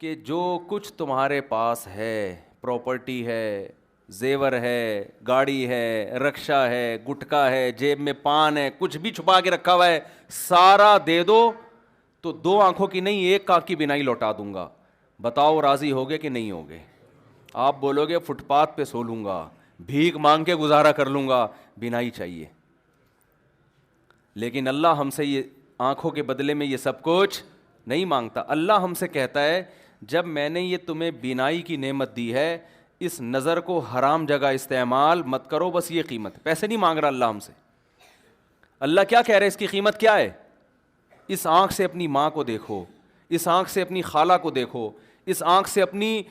کہ جو کچھ تمہارے پاس ہے، پراپرٹی ہے، زیور ہے، گاڑی ہے، رکشا ہے، گٹکا ہے، جیب میں پان ہے، کچھ بھی چھپا کے رکھا ہوا ہے، سارا دے دو تو دو آنکھوں کی نہیں ایک آنکھ کی بینائی لوٹا دوں گا. بتاؤ راضی ہوگے کہ نہیں ہوگے؟ آپ بولو گے فٹ پاتھ پہ سو لوں گا، بھیک مانگ کے گزارا کر لوں گا، بینائی چاہیے. لیکن اللہ ہم سے یہ آنکھوں کے بدلے میں یہ سب کچھ نہیں مانگتا. اللہ ہم سے کہتا ہے جب میں نے یہ تمہیں بینائی کی نعمت دی ہے، اس نظر کو حرام جگہ استعمال مت کرو، بس یہ قیمت. پیسے نہیں مانگ رہا اللہ ہم سے. اللہ کیا کہہ رہے، اس کی قیمت کیا ہے؟ اس آنکھ سے اپنی ماں کو دیکھو، اس آنکھ سے اپنی خالہ کو دیکھو، اس آنکھ سے اپنی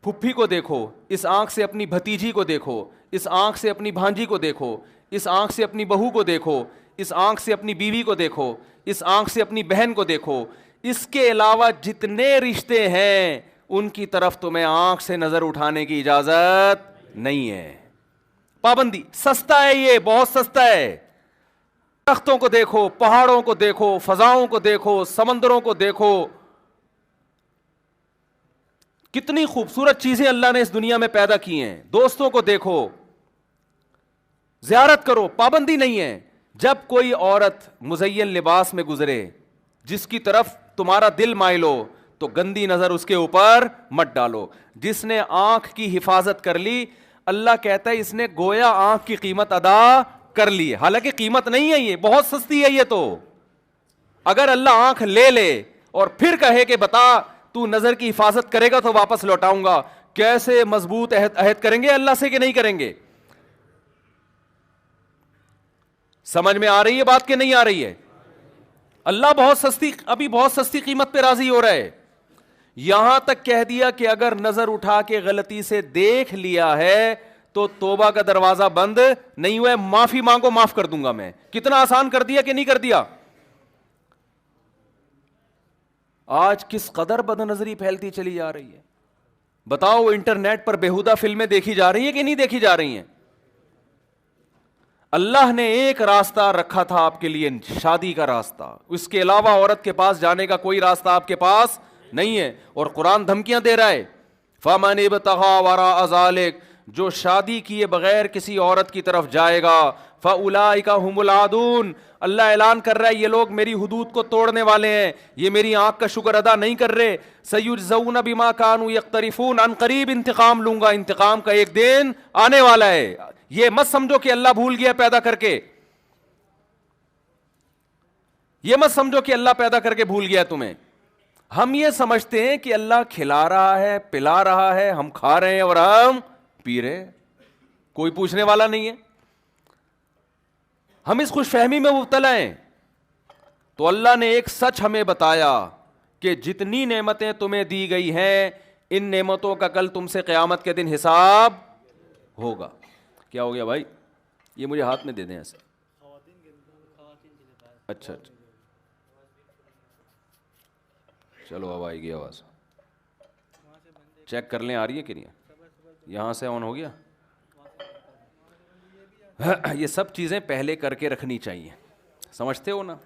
پھپھی کو دیکھو، اس آنکھ سے اپنی بھتیجی کو دیکھو، اس آنکھ سے اپنی بھانجی کو دیکھو، اس آنکھ سے اپنی بہو کو دیکھو، اس آنکھ سے اپنی بیوی کو دیکھو، اس آنکھ سے اپنی بہن کو دیکھو. اس کے علاوہ جتنے رشتے ہیں ان کی طرف تمہیں آنکھ سے نظر اٹھانے کی اجازت نہیں ہے. پابندی. سستا ہے، یہ بہت سستا ہے. درختوں کو دیکھو، پہاڑوں کو دیکھو، فضاؤں کو دیکھو، سمندروں کو دیکھو، کتنی خوبصورت چیزیں اللہ نے اس دنیا میں پیدا کی ہیں. دوستوں کو دیکھو، زیارت کرو، پابندی نہیں ہے. جب کوئی عورت مزین لباس میں گزرے جس کی طرف تمہارا دل مائل ہو تو گندی نظر اس کے اوپر مت ڈالو. جس نے آنکھ کی حفاظت کر لی، اللہ کہتا ہے اس نے گویا آنکھ کی قیمت ادا کر لی. حالانکہ قیمت نہیں ہے، یہ بہت سستی ہے. یہ تو اگر اللہ آنکھ لے لے اور پھر کہے کہ بتا تو نظر کی حفاظت کرے گا تو واپس لوٹاؤں گا، کیسے مضبوط عہد کریں گے اللہ سے کہ نہیں کریں گے؟ سمجھ میں آ رہی ہے بات کہ نہیں آ رہی ہے؟ اللہ بہت سستی، ابھی بہت سستی قیمت پہ راضی ہو رہا ہے. یہاں تک کہہ دیا کہ اگر نظر اٹھا کے غلطی سے دیکھ لیا ہے تو توبہ کا دروازہ بند نہیں ہوا ہے، معافی مانگو، معاف کر دوں گا میں. کتنا آسان کر دیا کہ نہیں کر دیا؟ آج کس قدر بد نظری پھیلتی چلی جا رہی ہے. بتاؤ انٹرنیٹ پر بیہودہ فلمیں دیکھی جا رہی ہیں کہ نہیں دیکھی جا رہی ہیں؟ اللہ نے ایک راستہ رکھا تھا آپ کے لیے، شادی کا راستہ. اس کے علاوہ عورت کے پاس جانے کا کوئی راستہ آپ کے پاس نہیں ہے. اور قرآن دھمکیاں دے رہا ہے، فَمَنِ ابْتَغَىٰ وَرَاءَ ذَلِكَ، جو شادی کیے بغیر کسی عورت کی طرف جائے گا، فَأُولَٰئِكَ هُمُ الْعَادُونَ، اللہ اعلان کر رہا ہے یہ لوگ میری حدود کو توڑنے والے ہیں، یہ میری آنکھ کا شکر ادا نہیں کر رہے. سَيُجْزَوْنَ بِمَا كَانُوا يَقْتَرِفُونَ، عن قریب انتقام لوں گا، انتقام کا ایک دن آنے والا ہے. یہ مت سمجھو کہ اللہ بھول گیا پیدا کر کے، یہ مت سمجھو کہ اللہ پیدا کر کے بھول گیا تمہیں. ہم یہ سمجھتے ہیں کہ اللہ کھلا رہا ہے، پلا رہا ہے، ہم کھا رہے ہیں اور ہم پی رہے ہیں، کوئی پوچھنے والا نہیں ہے. ہم اس خوش فہمی میں مبتلا ہیں. تو اللہ نے ایک سچ ہمیں بتایا کہ جتنی نعمتیں تمہیں دی گئی ہیں ان نعمتوں کا کل تم سے قیامت کے دن حساب ہوگا. کیا ہو گیا بھائی؟ یہ مجھے ہاتھ میں دے دیں ایسے. اچھا اچھا، چلو اب آئے گی آواز، چیک کر لیں آ رہی ہے کہ نہیں. یہاں سے آن ہو گیا. یہ سب چیزیں پہلے کر کے رکھنی چاہیے، سمجھتے ہو نا.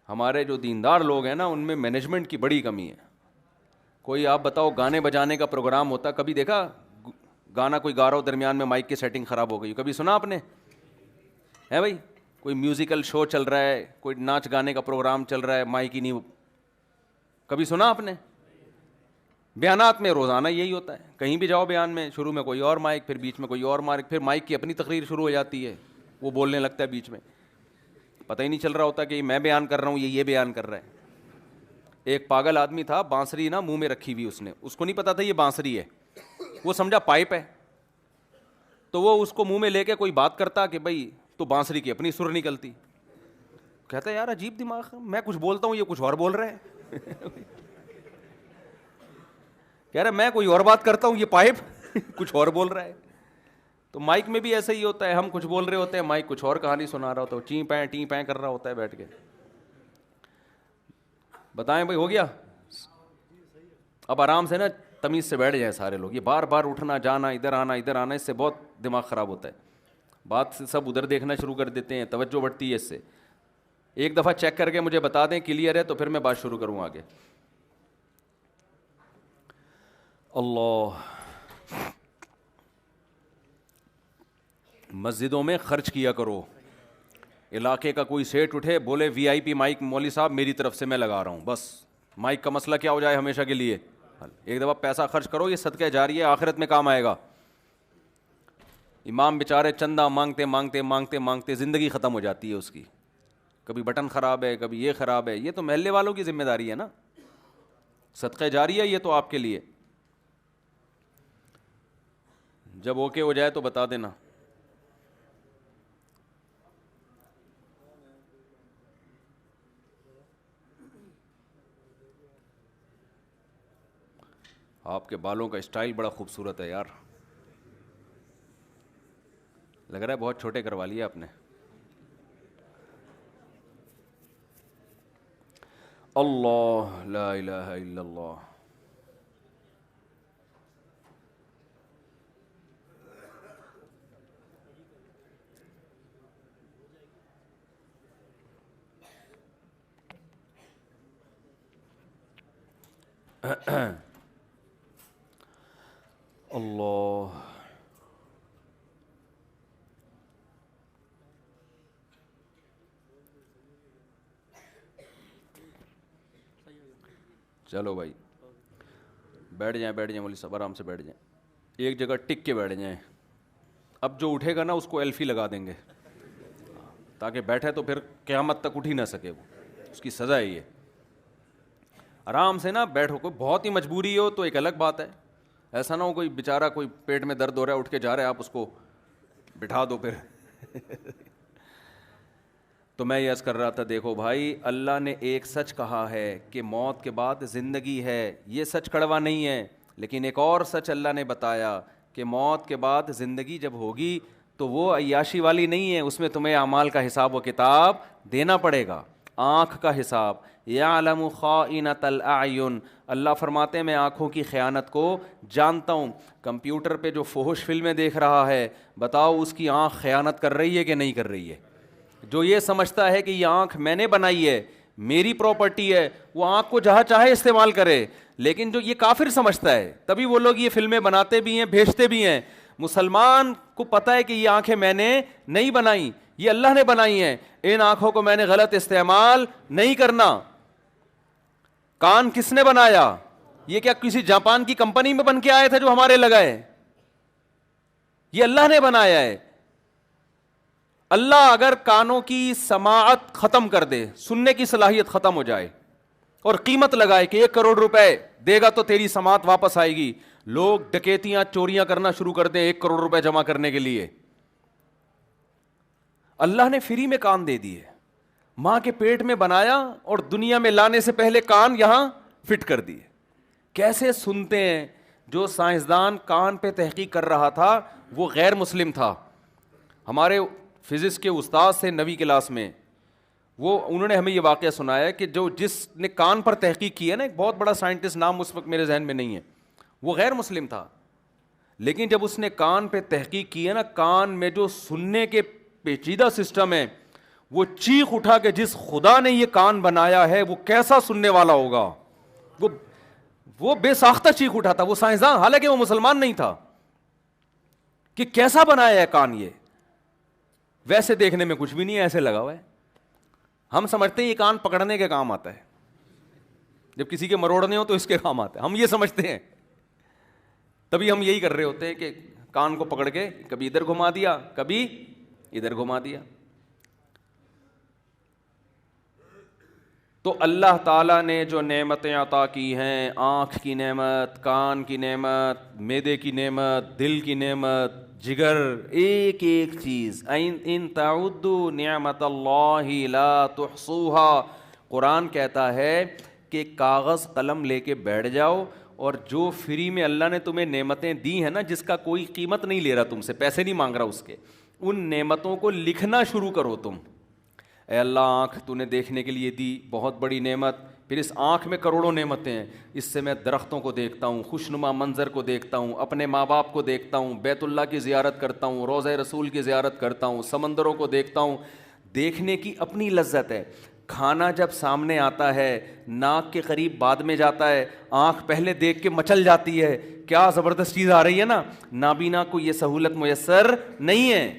ہمارے جو دیندار لوگ ہیں نا ان میں مینجمنٹ کی بڑی کمی ہے. کوئی آپ بتاؤ گانے بجانے کا پروگرام ہوتا، کبھی دیکھا گانا کوئی گا رہا ہو درمیان میں مائک کی سیٹنگ خراب ہو گئی، کبھی سنا آپ نے ہے بھائی؟ کوئی میوزیکل شو چل رہا ہے، کوئی ناچ گانے کا پروگرام چل رہا ہے، مائک ہی نہیں، کبھی سنا آپ نے؟ بیانات میں روزانہ یہی ہوتا ہے، کہیں بھی جاؤ بیان میں شروع میں کوئی اور مائک، پھر بیچ میں کوئی اور مائک، پھر مائک کی اپنی تقریر شروع ہو جاتی ہے، وہ بولنے لگتا ہے بیچ میں، پتہ ہی نہیں چل رہا ہوتا کہ میں بیان کر رہا ہوں یہ بیان کر رہا ہے. ایک پاگل آدمی تھا، بانسری نا منہ میں رکھی ہوئی اس کو نہیں پتا تھا یہ بانسری ہے، وہ سمجھا پائپ ہے، تو وہ اس کو منہ میں لے کے کوئی بات کرتا کہ بھائی تو بانسری کی اپنی سر نکلتی. کہتا ہے یار عجیب دماغ، میں کچھ بولتا ہوں یہ کچھ اور بول رہا ہے. کہہ رہا میں کوئی اور بات کرتا ہوں یہ پائپ کچھ اور بول رہا ہے. تو مائک میں بھی ایسا ہی ہوتا ہے، ہم کچھ بول رہے ہوتے ہیں، مائک کچھ اور کہانی سنا رہا ہوتا ہے، چیں پیں ٹیں پیں کر رہا ہوتا ہے بیٹھ کے. بتائیں بھائی ہو گیا؟ اب آرام سے نا تمیز سے بیٹھ جائیں سارے لوگ. یہ بار بار اٹھنا جانا ادھر آنا اس سے بہت دماغ خراب ہوتا ہے. بات سے سب ادھر دیکھنا شروع کر دیتے ہیں، توجہ بڑھتی ہے اس سے. ایک دفعہ چیک کر کے مجھے بتا دیں کلیئر ہے تو پھر میں بات شروع کروں آگے. اللہ. مسجدوں میں خرچ کیا کرو. علاقے کا کوئی سیٹ اٹھے بولے وی آئی پی مائک مولوی صاحب میری طرف سے میں لگا رہا ہوں, بس مائک کا مسئلہ کیا ہو جائے ہمیشہ کے لیے. ایک دفعہ پیسہ خرچ کرو, یہ صدقہ جاریہ آخرت میں کام آئے گا. امام بیچارے چندہ مانگتے مانگتے مانگتے مانگتے زندگی ختم ہو جاتی ہے اس کی. کبھی بٹن خراب ہے, کبھی یہ خراب ہے. یہ تو محلے والوں کی ذمہ داری ہے نا, صدقہ جاریہ یہ تو آپ کے لیے. جب اوکے ہو جائے تو بتا دینا. آپ کے بالوں کا اسٹائل بڑا خوبصورت ہے یار, لگ رہا ہے بہت چھوٹے کروا لیے آپ نے. اللہ لا الہ الا اللہ. اللہ. چلو بھائی بیٹھ جائیں مولوی صاحب, آرام سے بیٹھ جائیں, ایک جگہ ٹک کے بیٹھ جائیں. اب جو اٹھے گا نا اس کو ایلفی لگا دیں گے تاکہ بیٹھے تو پھر قیامت تک اٹھ ہی نہ سکے, وہ اس کی سزا ہے یہ. آرام سے نا بیٹھو. کوئی بہت ہی مجبوری ہو تو ایک الگ بات ہے, ایسا نہ ہو کوئی بیچارہ کوئی پیٹ میں درد ہو رہا ہے اٹھ کے جا رہا ہے آپ اس کو بٹھا دو پھر. تو میں یہ عرض کر رہا تھا, دیکھو بھائی اللہ نے ایک سچ کہا ہے کہ موت کے بعد زندگی ہے, یہ سچ کڑوا نہیں ہے. لیکن ایک اور سچ اللہ نے بتایا کہ موت کے بعد زندگی جب ہوگی تو وہ عیاشی والی نہیں ہے, اس میں تمہیں اعمال کا حساب و کتاب دینا پڑے گا, آنکھ کا حساب. یعلم خائنۃ الاعین, اللہ فرماتے ہیں میں آنکھوں کی خیانت کو جانتا ہوں. کمپیوٹر پہ جو فحش فلمیں دیکھ رہا ہے بتاؤ اس کی آنکھ خیانت کر رہی ہے کہ نہیں کر رہی ہے؟ جو یہ سمجھتا ہے کہ یہ آنکھ میں نے بنائی ہے, میری پراپرٹی ہے, وہ آنکھ کو جہاں چاہے استعمال کرے. لیکن جو یہ کافر سمجھتا ہے, تبھی وہ لوگ یہ فلمیں بناتے بھی ہیں بھیجتے بھی ہیں. مسلمان کو پتہ ہے کہ یہ آنکھیں میں نے نہیں بنائی, یہ اللہ نے بنائی ہیں, ان آنکھوں کو میں نے غلط استعمال نہیں کرنا. کان کس نے بنایا؟ یہ کیا کسی جاپان کی کمپنی میں بن کے آئے تھے جو ہمارے لگائے؟ یہ اللہ نے بنایا ہے. اللہ اگر کانوں کی سماعت ختم کر دے, سننے کی صلاحیت ختم ہو جائے اور قیمت لگائے کہ 1 کروڑ روپے دے گا تو تیری سماعت واپس آئے گی, لوگ ڈکیتیاں چوریاں کرنا شروع کر دیں 1 کروڑ روپے جمع کرنے کے لیے. اللہ نے فری میں کان دے دیے, ماں کے پیٹ میں بنایا اور دنیا میں لانے سے پہلے کان یہاں فٹ کر دیے. کیسے سنتے ہیں؟ جو سائنسدان کان پہ تحقیق کر رہا تھا وہ غیر مسلم تھا. ہمارے فزکس کے استاد سے 9ویں کلاس میں, وہ انہوں نے ہمیں یہ واقعہ سنایا کہ جس نے کان پر تحقیق کی ہے نا, ایک بہت بڑا سائنٹسٹ, نام اس وقت میرے ذہن میں نہیں ہے, وہ غیر مسلم تھا. لیکن جب اس نے کان پہ تحقیق کی ہے نا, کان میں جو سننے کے پیچیدہ سسٹم ہے, وہ چیخ اٹھا کہ جس خدا نے یہ کان بنایا ہے وہ کیسا سننے والا ہوگا. وہ بے ساختہ چیخ اٹھا تھا, وہ سائنسدان, حالانکہ وہ مسلمان نہیں تھا, کہ کیسا بنایا ہے کان یہ. ویسے دیکھنے میں کچھ بھی نہیں ہے, ایسے لگا ہوا ہے. ہم سمجھتے ہیں یہ کان پکڑنے کے کام آتا ہے, جب کسی کے مروڑنے ہو تو اس کے کام آتا ہے, ہم یہ سمجھتے ہیں. تبھی ہم یہی کر رہے ہوتے ہیں کہ کان کو پکڑ کے کبھی ادھر گھما دیا کبھی ادھر گھما دیا. تو اللہ تعالیٰ نے جو نعمتیں عطا کی ہیں, آنکھ کی نعمت, کان کی نعمت, معدے کی نعمت, دل کی نعمت, جگر, ایک ایک چیز, ان تعدوا نعمت اللہ لا تحصوها. قرآن کہتا ہے کہ کاغذ قلم لے کے بیٹھ جاؤ اور جو فری میں اللہ نے تمہیں نعمتیں دی ہیں نا, جس کا کوئی قیمت نہیں لے رہا تم سے, پیسے نہیں مانگ رہا اس کے, ان نعمتوں کو لکھنا شروع کرو تم. اے اللہ آنکھ تو نے دیکھنے کے لیے دی, بہت بڑی نعمت, پھر اس آنکھ میں کروڑوں نعمتیں ہیں, اس سے میں درختوں کو دیکھتا ہوں, خوشنما منظر کو دیکھتا ہوں, اپنے ماں باپ کو دیکھتا ہوں, بیت اللہ کی زیارت کرتا ہوں, روضہ رسول کی زیارت کرتا ہوں, سمندروں کو دیکھتا ہوں. دیکھنے کی اپنی لذت ہے. کھانا جب سامنے آتا ہے ناک کے قریب بعد میں جاتا ہے, آنکھ پہلے دیکھ کے مچل جاتی ہے, کیا زبردست چیز آ رہی ہے نا. نابینا کو یہ سہولت میسر نہیں ہے.